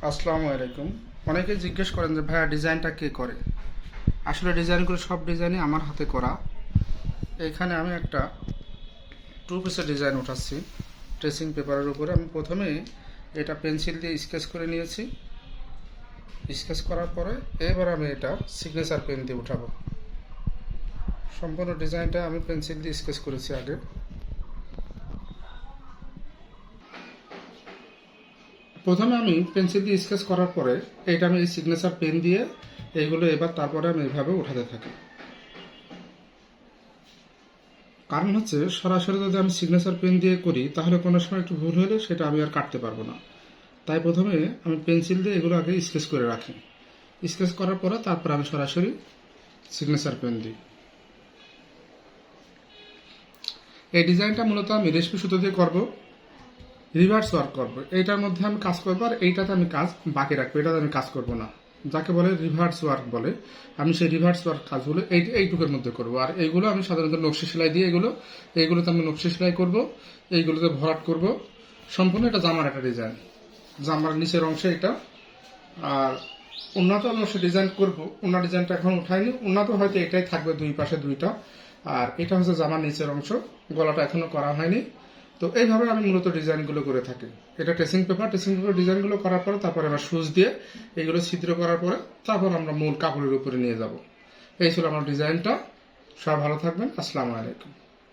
আসসালামু আলাইকুম। অনেকে জিজ্ঞেস করেন যে ভাইয়া ডিজাইনটা কে করে। আসলে ডিজাইনগুলো সব ডিজাইনই আমার হাতে করা। এখানে আমি একটা টু পিসের ডিজাইন উঠাচ্ছি ট্রেসিং পেপারের উপরে। আমি প্রথমে এটা পেন্সিল দিয়ে স্কেচ করে নিয়েছি। স্কেচ করার পরে এবার আমি এটা সিগনেচার পেন দিয়ে উঠাবো। সম্পূর্ণ ডিজাইনটা আমি পেন্সিল দিয়ে স্কেচ করেছি আগে। প্রথমে আমি পেন্সিল দিয়ে স্কেচ করার পরে এটা আমি এই সিগনেচার পেন দিয়ে এইগুলো এবার তারপরে আমি এইভাবে উঠাতে থাকি। কারণ হচ্ছে সরাসরি যদি আমি সিগনেচার পেন দিয়ে করি তাহলে কোনো সময় একটু ভুল হলে সেটা আমি আর কাটতে পারবো না। তাই প্রথমে আমি পেন্সিল দিয়ে এগুলো আগে স্কেচ করে রাখি। স্কেচ করার পরে তারপর আমি সরাসরি সিগনেচার পেন দিই। এই ডিজাইনটা মূলত আমি রেশমি সুতো দিয়ে করবো, রিভার্স ওয়ার্ক করবো। এইটার মধ্যে আমি কাজ করবো আর এইটাতে আমি কাজ বাকি রাখবো, এটাতে আমি কাজ করবো না। যাকে বলে রিভার্স ওয়ার্ক বলে, আমি সেই রিভার্স ওয়ার্ক কাজগুলো এইটুকুর মধ্যে করবো। আর এইগুলো আমি সাধারণত নকশি সেলাই দিয়ে এইগুলোতে আমি নকশি সেলাই করবো, এইগুলোতে ভরাট করব। সম্পূর্ণ এটা জামার একটা ডিজাইন, জামার নিচের অংশে এটা। আর উন্নত অংশে ডিজাইন করবো। উন্না ডিজাইনটা এখন উঠাইনি, উন্নত হয়তো এটাই থাকবে দুই পাশে দুইটা। আর এটা হচ্ছে জামার নিচের অংশ, গলাটা এখনো করা হয়নি। তো এইভাবে আমি মূলত ডিজাইনগুলো করে থাকি। এটা ট্রেসিং পেপার ডিজাইনগুলো করার পরে তারপরে আবার সুচ দিয়ে এগুলো ছিদ্র করার পরে তারপর আমরা মূল কাপড়ের উপরে নিয়ে যাব। এই ছিল আমার ডিজাইনটা। সবাই ভালো থাকবেন। আসসালামু আলাইকুম।